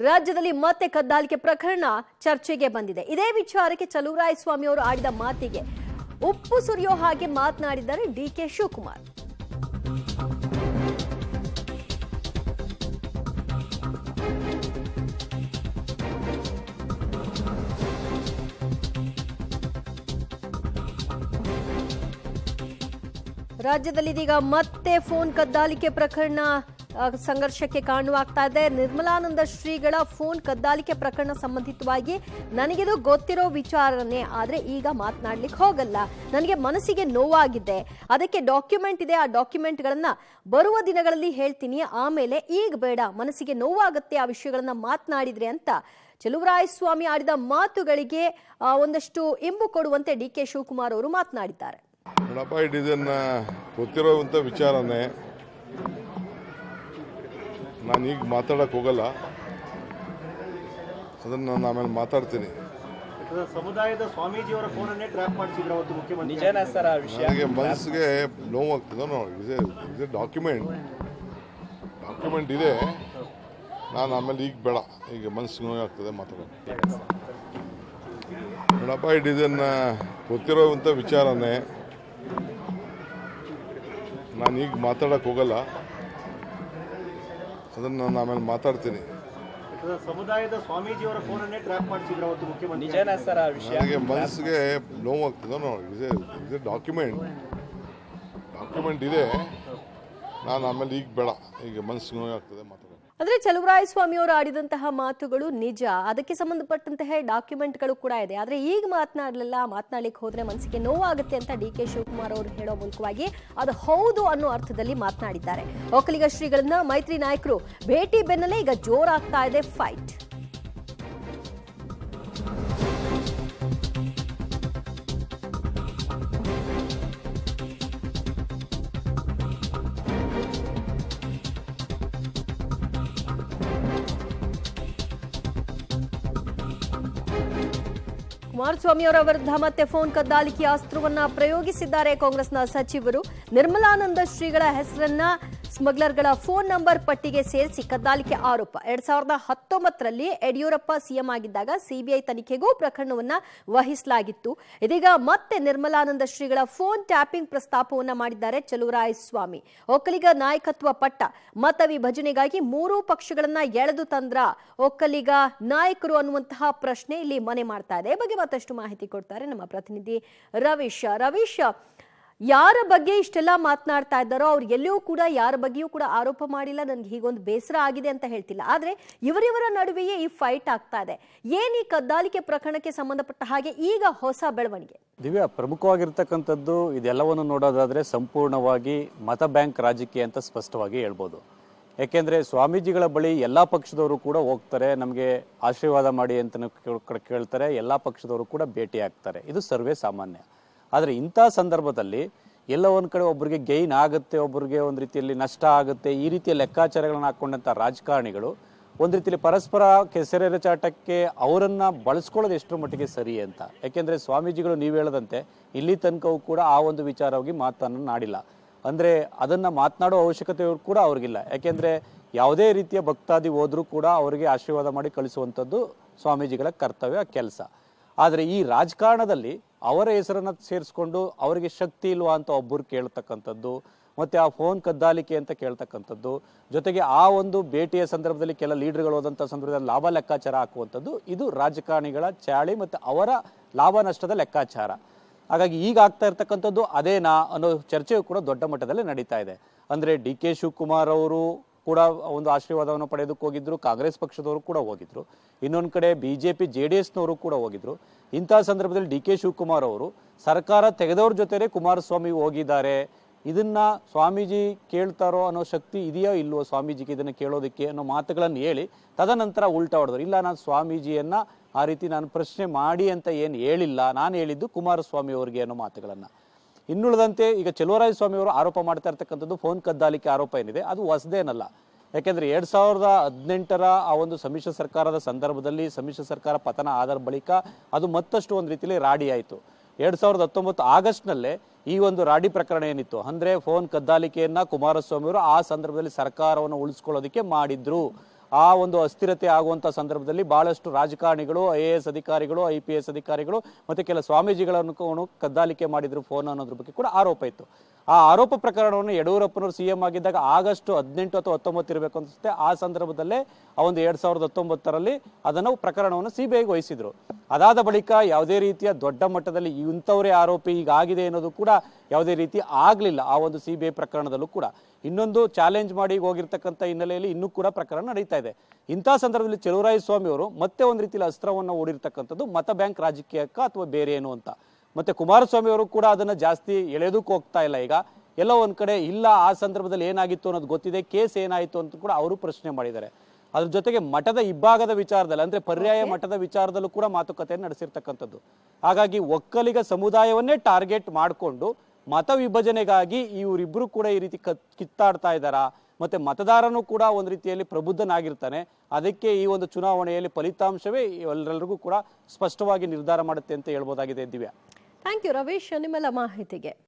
ರಾಜ್ಯದಲ್ಲಿ ಮತ್ತೆ ಕದ್ದಾಲಿಕೆ ಪ್ರಕರಣ ಚರ್ಚೆಗೆ ಬಂದಿದೆ. ಇದೇ ವಿಚಾರಕ್ಕೆ ಚಲುವರಾಯಸ್ವಾಮಿ ಅವರು ಆಡಿದ ಮಾತಿಗೆ ಉಪ್ಪು ಸುರಿಯೋ ಹಾಗೆ ಮಾತನಾಡಿದ್ದಾರೆ ಡಿಕೆ ಶಿವಕುಮಾರ್. ರಾಜ್ಯದಲ್ಲಿ ಇದೀಗ ಮತ್ತೆ ಫೋನ್ ಕದ್ದಾಲಿಕೆ ಪ್ರಕರಣ ಸಂಘರ್ಷಕ್ಕೆ ಕಾರಣವಾಗ್ತಾ ಇದೆ. ನಿರ್ಮಲಾನಂದ ಶ್ರೀಗಳ ಫೋನ್ ಕದ್ದಾಲಿಕೆ ಪ್ರಕರಣ ಸಂಬಂಧಿತವಾಗಿ ನನಗಿದು ಗೊತ್ತಿರೋ ವಿಚಾರನೇ, ಆದ್ರೆ ಈಗ ಮಾತನಾಡ್ಲಿಕ್ಕೆ ಹೋಗಲ್ಲ. ನನಗೆ ಮನಸ್ಸಿಗೆ ನೋವಾಗಿದೆ, ಅದಕ್ಕೆ ಡಾಕ್ಯುಮೆಂಟ್ ಇದೆ, ಆ ಡಾಕ್ಯುಮೆಂಟ್ಗಳನ್ನ ಬರುವ ದಿನಗಳಲ್ಲಿ ಹೇಳ್ತೀನಿ, ಆಮೇಲೆ ಈಗ ಬೇಡ, ಮನಸ್ಸಿಗೆ ನೋವಾಗುತ್ತೆ ಆ ವಿಷಯಗಳನ್ನ ಮಾತನಾಡಿದ್ರೆ ಅಂತ ಚಲುವರಾಯಸ್ವಾಮಿ ಆಡಿದ ಮಾತುಗಳಿಗೆ ಒಂದಷ್ಟು ಇಂಬು ಕೊಡುವಂತೆ ಡಿಕೆ ಶಿವಕುಮಾರ್ ಅವರು ಮಾತನಾಡಿದ್ದಾರೆ. ನೋಡಪ್ಪ, ಇದನ್ನ ಗೊತ್ತಿರೋವಂಥ ವಿಚಾರನೇ, ನಾನೀಗ ಮಾತಾಡಕ್ಕೆ ಹೋಗಲ್ಲ, ಅದನ್ನು ನಾನು ಆಮೇಲೆ ಮಾತಾಡ್ತೀನಿ. ಸಮುದಾಯದ ಸ್ವಾಮೀಜಿಯವರ ಫೋನನ್ನೇ ಟ್ರ್ಯಾಪ್ ಮಾಡಿಸಿದ್ರು ಅವತ್ತು ಮುಖ್ಯಮಂತ್ರಿ. ನಿಜನಾ ಸರ್? ಆ ವಿಷಯ ನನಗೆ ಮನಸ್ಸಿಗೆ ನೋವಾಗ್ತದೆ. ಇದೆ ಡಾಕ್ಯುಮೆಂಟ್ ಇದೆ, ನಾನು ಆಮೇಲೆ ಈಗ ಬೇಡ, ಈಗ ಮನಸ್ಸಿಗೆ ನೋವಾಗ್ತದೆ ಮಾತಾಡೋದು. ನೋಡಪ್ಪ, ಇದನ್ನ ಗೊತ್ತಿರೋವಂಥ ವಿಚಾರನೇ, ನಾನೀಗ ಮಾತಾಡಕ್ಕೆ ಹೋಗಲ್ಲ, ಅದನ್ನು ನಾನು ಆಮೇಲೆ ಮಾತಾಡ್ತೀನಿ. ಸಮುದಾಯದ ಸ್ವಾಮೀಜಿಯವರ ಫೋನನ್ನೇ ಟ್ರ್ಯಾಪ್ ಮಾಡಿಸಿದ್ರು ಅವತ್ತು ಮುಖ್ಯಮಂತ್ರಿ. ನಿಜನಾ ಸರ್? ಆ ವಿಷಯ ನನಗೆ ಮನಸ್ಸಿಗೆ ನೋವಾಗ್ತದೆ. ಇದೆ ಡಾಕ್ಯುಮೆಂಟ್ ಇದೆ, ನಾನು ಆಮೇಲೆ ಈಗ ಬೇಡ, ಈಗ ಮನಸ್ಸಿಗೆ ನೋವಾಗ್ತದೆ ಮಾತಾಡೋದು. ಅಂದ್ರೆ ಚಲುವರಾಯಸ್ವಾಮಿ ಅವರು ಆಡಿದಂತಹ ಮಾತುಗಳು ನಿಜ, ಅದಕ್ಕೆ ಸಂಬಂಧಪಟ್ಟಂತಹ ಡಾಕ್ಯುಮೆಂಟ್ಗಳು ಕೂಡ ಇದೆ. ಆದ್ರೆ ಈಗ ಮಾತನಾಡ್ಲಿಕ್ಕೆ ಹೋದ್ರೆ ಮನಸ್ಸಿಗೆ ನೋವಾಗುತ್ತೆ ಅಂತ ಡಿಕೆ ಶಿವಕುಮಾರ್ ಅವರು ಹೇಳೋ ಮೂಲಕವಾಗಿ ಅದು ಹೌದು ಅನ್ನೋ ಅರ್ಥದಲ್ಲಿ ಮಾತನಾಡಿದ್ದಾರೆ. ಒಕ್ಕಲಿಗ ಶ್ರೀಗಳನ್ನ ಮೈತ್ರಿ ನಾಯಕರು ಭೇಟಿ ಬೆನ್ನಲ್ಲೇ ಈಗ ಜೋರಾಗ್ತಾ ಇದೆ ಫೈಟ್. ಕುಮಾರಸ್ವಾಮಿ ಅವರ ವಿರುದ್ಧ ಮತ್ತೆ ಫೋನ್ ಕದ್ದಾಲಿಕೆಯ ಅಸ್ತ್ರವನ್ನ ಪ್ರಯೋಗಿಸಿದ್ದಾರೆ ಕಾಂಗ್ರೆಸ್ನ ಸಚಿವರು. ನಿರ್ಮಲಾನಂದ ಶ್ರೀಗಳ ಹೆಸರನ್ನ ಸ್ಮಗ್ಲರ್ಗಳ ಫೋನ್ ನಂಬರ್ ಪಟ್ಟಿಗೆ ಸೇರಿಸಿ ಕದ್ದಾಲಿಕೆ ಆರೋಪ. 2019ರಲ್ಲಿ ಯಡಿಯೂರಪ್ಪ ಸಿಎಂ ಆಗಿದ್ದಾಗ ಸಿಬಿಐ ತನಿಖೆಗೂ ಪ್ರಕರಣವನ್ನ ವಹಿಸಲಾಗಿತ್ತು. ಇದೀಗ ಮತ್ತೆ ನಿರ್ಮಲಾನಂದ ಶ್ರೀಗಳ ಫೋನ್ ಟ್ಯಾಪಿಂಗ್ ಪ್ರಸ್ತಾಪವನ್ನ ಮಾಡಿದ್ದಾರೆ ಚಲುವರಾಯಸ್ವಾಮಿ. ಒಕ್ಕಲಿಗ ನಾಯಕತ್ವ ಪಟ್ಟ ಮತ ವಿಭಜನೆಗಾಗಿ ಮೂರೂ ಪಕ್ಷಗಳನ್ನ ಎಳೆದು ತಂದ್ರ ಒಕ್ಕಲಿಗ ನಾಯಕರು ಅನ್ನುವಂತಹ ಪ್ರಶ್ನೆ ಇಲ್ಲಿ ಮನೆ ಮಾಡ್ತಾ ಇದೆ. ಬಗ್ಗೆ ಮತ್ತಷ್ಟು ಮಾಹಿತಿ ಕೊಡ್ತಾರೆ ನಮ್ಮ ಪ್ರತಿನಿಧಿ ರವೀಶ್. ಯಾರ ಬಗ್ಗೆ ಇಷ್ಟೆಲ್ಲ ಮಾತನಾಡ್ತಾ ಇದ್ದಾರೋ ಅವ್ರು ಎಲ್ಲಿಯೂ ಕೂಡ ಯಾರ ಬಗ್ಗೆಯೂ ಕೂಡ ಆರೋಪ ಮಾಡಿಲ್ಲ, ನನ್ಗೆ ಹೀಗೊಂದು ಬೇಸರ ಆಗಿದೆ ಅಂತ ಹೇಳ್ತಿಲ್ಲ. ಆದ್ರೆ ಇವರಿವರ ನಡುವೆಯೇ ಈ ಫೈಟ್ ಆಗ್ತಾ ಇದೆ. ಏನ್ ಈ ಕದ್ದಾಲಿಕೆ ಪ್ರಕರಣಕ್ಕೆ ಸಂಬಂಧಪಟ್ಟ ಹಾಗೆ ಈಗ ಹೊಸ ಬೆಳವಣಿಗೆ? ದಿವ್ಯಾ, ಪ್ರಮುಖವಾಗಿರ್ತಕ್ಕಂಥದ್ದು ಇದೆಲ್ಲವನ್ನು ನೋಡೋದಾದ್ರೆ ಸಂಪೂರ್ಣವಾಗಿ ಮತ ಬ್ಯಾಂಕ್ ರಾಜಕೀಯ ಅಂತ ಸ್ಪಷ್ಟವಾಗಿ ಹೇಳ್ಬೋದು. ಯಾಕೆಂದ್ರೆ ಸ್ವಾಮೀಜಿಗಳ ಬಳಿ ಎಲ್ಲಾ ಪಕ್ಷದವರು ಕೂಡ ಹೋಗ್ತಾರೆ, ನಮಗೆ ಆಶೀರ್ವಾದ ಮಾಡಿ ಅಂತ ಕೇಳ್ತಾರೆ, ಎಲ್ಲಾ ಪಕ್ಷದವರು ಕೂಡ ಭೇಟಿ ಆಗ್ತಾರೆ, ಇದು ಸರ್ವೇ ಸಾಮಾನ್ಯ. ಆದರೆ ಇಂಥ ಸಂದರ್ಭದಲ್ಲಿ ಎಲ್ಲ ಒಂದ್ ಕಡೆ ಒಬ್ಬರಿಗೆ ಗೈನ್ ಆಗುತ್ತೆ, ಒಬ್ಬರಿಗೆ ಒಂದು ರೀತಿಯಲ್ಲಿ ನಷ್ಟ ಆಗುತ್ತೆ, ಈ ರೀತಿಯ ಲೆಕ್ಕಾಚಾರಗಳನ್ನ ಹಾಕೊಂಡಂತ ರಾಜಕಾರಣಿಗಳು ಒಂದ್ ರೀತಿಯಲ್ಲಿ ಪರಸ್ಪರ ಕೆಸರೆರಚಾಟಕ್ಕೆ ಅವರನ್ನ ಬಳಸ್ಕೊಳ್ಳೋದು ಎಷ್ಟರ ಮಟ್ಟಿಗೆ ಸರಿ ಅಂತ. ಯಾಕೆಂದ್ರೆ ಸ್ವಾಮೀಜಿಗಳು ನೀವು ಹೇಳದಂತೆ ಇಲ್ಲಿ ತನಕವೂ ಕೂಡ ಆ ಒಂದು ವಿಚಾರವಾಗಿ ಮಾತನಾಡಿಲ್ಲ. ಅಂದ್ರೆ ಅದನ್ನ ಮಾತನಾಡೋ ಅವಶ್ಯಕತೆ ಕೂಡ ಅವ್ರಿಗಿಲ್ಲ. ಯಾಕೆಂದ್ರೆ ಯಾವುದೇ ರೀತಿಯ ಭಕ್ತಾದಿ ಹೋದ್ರೂ ಕೂಡ ಅವರಿಗೆ ಆಶೀರ್ವಾದ ಮಾಡಿ ಕಳಿಸುವಂಥದ್ದು ಸ್ವಾಮೀಜಿಗಳ ಕರ್ತವ್ಯ, ಕೆಲಸ. ಆದರೆ ಈ ರಾಜಕಾರಣದಲ್ಲಿ ಅವರ ಹೆಸರನ್ನ ಸೇರಿಸ್ಕೊಂಡು ಅವರಿಗೆ ಶಕ್ತಿ ಇಲ್ವಾ ಅಂತ ಒಬ್ಬರು ಕೇಳ್ತಕ್ಕಂಥದ್ದು, ಮತ್ತೆ ಆ ಫೋನ್ ಕದ್ದಾಲಿಕೆ ಅಂತ ಕೇಳ್ತಕ್ಕಂಥದ್ದು, ಜೊತೆಗೆ ಆ ಒಂದು ಭೇಟಿಯ ಸಂದರ್ಭದಲ್ಲಿ ಕೆಲ ಲೀಡರ್ಗಳು ಹೋದಂಥ ಸಂದರ್ಭದಲ್ಲಿ ಲಾಭ ಲೆಕ್ಕಾಚಾರ ಹಾಕುವಂಥದ್ದು, ಇದು ರಾಜಕಾರಣಿಗಳ ಚಾಳಿ ಮತ್ತು ಅವರ ಲಾಭ ನಷ್ಟದ ಲೆಕ್ಕಾಚಾರ. ಹಾಗಾಗಿ ಈಗ ಆಗ್ತಾ ಇರ್ತಕ್ಕಂಥದ್ದು ಅದೇನಾ ಅನ್ನೋ ಚರ್ಚೆಯು ಕೂಡ ದೊಡ್ಡ ಮಟ್ಟದಲ್ಲಿ ನಡೀತಾ ಇದೆ. ಅಂದ್ರೆ ಡಿ ಕೆ ಶಿವಕುಮಾರ್ ಅವರು ಕೂಡ ಒಂದು ಆಶೀರ್ವಾದವನ್ನು ಪಡೆಯೋದಕ್ಕೆ ಹೋಗಿದ್ರು, ಕಾಂಗ್ರೆಸ್ ಪಕ್ಷದವರು ಕೂಡ ಹೋಗಿದ್ರು, ಇನ್ನೊಂದು ಕಡೆ ಬಿಜೆಪಿ JDSನವರು ಕೂಡ ಹೋಗಿದ್ರು. ಇಂತಹ ಸಂದರ್ಭದಲ್ಲಿ ಡಿ ಕೆ ಶಿವಕುಮಾರ್ ಅವರು ಸರ್ಕಾರ ತೆಗೆದವ್ರ ಜೊತೆನೆ ಕುಮಾರಸ್ವಾಮಿ ಹೋಗಿದ್ದಾರೆ, ಇದನ್ನ ಸ್ವಾಮೀಜಿ ಕೇಳ್ತಾರೋ ಅನ್ನೋ ಶಕ್ತಿ ಇದೆಯೋ ಇಲ್ವೋ ಸ್ವಾಮೀಜಿಗೆ ಇದನ್ನ ಕೇಳೋದಕ್ಕೆ ಅನ್ನೋ ಮಾತುಗಳನ್ನು ಹೇಳಿ ತದನಂತರ ಉಲ್ಟಾ ಹೊಡೆದ್ರು. ಇಲ್ಲ, ನಾನು ಸ್ವಾಮೀಜಿಯನ್ನ ಆ ರೀತಿ ನಾನು ಪ್ರಶ್ನೆ ಮಾಡಿ ಅಂತ ಏನು ಹೇಳಿಲ್ಲ, ನಾನು ಹೇಳಿದ್ದು ಕುಮಾರಸ್ವಾಮಿ ಅವರಿಗೆ ಅನ್ನೋ ಮಾತುಗಳನ್ನ. ಇನ್ನುಳಿದಂತೆ ಈಗ ಚಲುವರಾಯಸ್ವಾಮಿ ಅವರು ಆರೋಪ ಮಾಡ್ತಾ ಇರ್ತಕ್ಕಂಥದ್ದು ಫೋನ್ ಕದ್ದಾಲಿಕೆ ಆರೋಪ ಏನಿದೆ ಅದು ಹೊಸದೇನಲ್ಲ. ಯಾಕೆಂದ್ರೆ 2018ರ ಆ ಒಂದು ಸಮ್ಮಿಶ್ರ ಸರ್ಕಾರದ ಸಂದರ್ಭದಲ್ಲಿ ಸಮ್ಮಿಶ್ರ ಸರ್ಕಾರ ಪತನ ಆದ ಬಳಿಕ ಅದು ಮತ್ತಷ್ಟು ಒಂದು ರೀತಿಯಲ್ಲಿ ರಾಡಿ ಆಯಿತು. 2019 ಆಗಸ್ಟ್ನಲ್ಲೇ ಈ ಒಂದು ರಾಡಿ ಪ್ರಕರಣ ಏನಿತ್ತು ಅಂದ್ರೆ ಫೋನ್ ಕದ್ದಾಲಿಕೆಯನ್ನ ಕುಮಾರಸ್ವಾಮಿ ಅವರು ಆ ಸಂದರ್ಭದಲ್ಲಿ ಸರ್ಕಾರವನ್ನು ಉಳಿಸ್ಕೊಳ್ಳೋದಕ್ಕೆ ಮಾಡಿದ್ರು ಆ ಒಂದು ಅಸ್ಥಿರತೆ ಆಗುವಂತ ಸಂದರ್ಭದಲ್ಲಿ ಬಹಳಷ್ಟು ರಾಜಕಾರಣಿಗಳು, IAS ಅಧಿಕಾರಿಗಳು, IPS ಅಧಿಕಾರಿಗಳು ಮತ್ತೆ ಕೆಲ ಸ್ವಾಮೀಜಿಗಳನ್ನು ಕದ್ದಾಲಿಕೆ ಮಾಡಿದ್ರು ಫೋನ್ ಅನ್ನೋದ್ರ ಬಗ್ಗೆ ಕೂಡ ಆರೋಪ ಇತ್ತು. ಆ ಆರೋಪ ಪ್ರಕರಣವನ್ನು ಯಡಿಯೂರಪ್ಪನವರು CM ಆಗಿದ್ದಾಗ ಆಗಸ್ಟ್ 18 ಅಥವಾ 19 ಇರಬೇಕು ಅನ್ಸುತ್ತೆ. ಆ ಸಂದರ್ಭದಲ್ಲೇ ಆ ಒಂದು 2019ರಲ್ಲಿ ಅದನ್ನು ಪ್ರಕರಣವನ್ನು CBIಗೆ ವಹಿಸಿದ್ರು. ಅದಾದ ಬಳಿಕ ಯಾವುದೇ ರೀತಿಯ ದೊಡ್ಡ ಮಟ್ಟದಲ್ಲಿ ಇಂಥವರೇ ಆರೋಪಿ ಈಗಾಗಿದೆ ಅನ್ನೋದು ಕೂಡ ಯಾವುದೇ ರೀತಿ ಆಗ್ಲಿಲ್ಲ ಆ ಒಂದು CBI ಪ್ರಕರಣದಲ್ಲೂ ಕೂಡ. ಇನ್ನೊಂದು ಚಾಲೆಂಜ್ ಮಾಡಿ ಹೋಗಿರ್ತಕ್ಕಂಥ ಹಿನ್ನೆಲೆಯಲ್ಲಿ ಇನ್ನೂ ಕೂಡ ಪ್ರಕರಣ ನಡೀತಾ ಇದೆ. ಇಂಥ ಸಂದರ್ಭದಲ್ಲಿ ಚಲುವರಾಯಸ್ವಾಮಿ ಅವರು ಮತ್ತೆ ಒಂದು ರೀತಿಯಲ್ಲಿ ಅಸ್ತ್ರವನ್ನು ಓಡಿರ್ತಕ್ಕಂಥದ್ದು ಮತ ಬ್ಯಾಂಕ್ ರಾಜಕೀಯಕ್ಕ ಅಥವಾ ಬೇರೆ ಏನು ಅಂತ. ಮತ್ತೆ ಕುಮಾರಸ್ವಾಮಿ ಅವರು ಕೂಡ ಅದನ್ನ ಜಾಸ್ತಿ ಎಳೆಯೋದಕ್ಕೆ ಹೋಗ್ತಾ ಇಲ್ಲ. ಈಗ ಎಲ್ಲೋ ಒಂದ್ ಕಡೆ ಇಲ್ಲ, ಆ ಸಂದರ್ಭದಲ್ಲಿ ಏನಾಗಿತ್ತು ಅನ್ನೋದು ಗೊತ್ತಿದೆ, ಕೇಸ್ ಏನಾಯಿತು ಅಂತ ಕೂಡ ಅವರು ಪ್ರಶ್ನೆ ಮಾಡಿದ್ದಾರೆ. ಅದ್ರ ಜೊತೆಗೆ ಮಠದ ಇಬ್ಬಾಗದ ವಿಚಾರದಲ್ಲಿ ಅಂದ್ರೆ ಪರ್ಯಾಯ ಮಠದ ವಿಚಾರದಲ್ಲೂ ಕೂಡ ಮಾತುಕತೆಯನ್ನು ನಡೆಸಿರ್ತಕ್ಕಂಥದ್ದು. ಹಾಗಾಗಿ ಒಕ್ಕಲಿಗ ಸಮುದಾಯವನ್ನೇ ಟಾರ್ಗೆಟ್ ಮಾಡಿಕೊಂಡು ಮತ ವಿಭಜನೆಗಾಗಿ ಇವರಿಬ್ರು ಕೂಡ ಈ ರೀತಿ ಕಿತ್ತಾಡ್ತಾ ಇದ್ದಾರಾ, ಮತ್ತೆ ಮತದಾರನು ಕೂಡ ಒಂದು ರೀತಿಯಲ್ಲಿ ಪ್ರಬುದ್ಧನಾಗಿರ್ತಾನೆ. ಅದಕ್ಕೆ ಈ ಒಂದು ಚುನಾವಣೆಯಲ್ಲಿ ಫಲಿತಾಂಶವೇ ಎಲ್ಲರಿಗೂ ಕೂಡ ಸ್ಪಷ್ಟವಾಗಿ ನಿರ್ಧಾರ ಮಾಡುತ್ತೆ ಅಂತ ಹೇಳ್ಬೋದಾಗಿದೆ. ದಿವ್ಯಾ, ಥ್ಯಾಂಕ್ ಯು ರವೀಶ್ ನಿಮ್ಮೆಲ್ಲ ಮಾಹಿತಿಗೆ.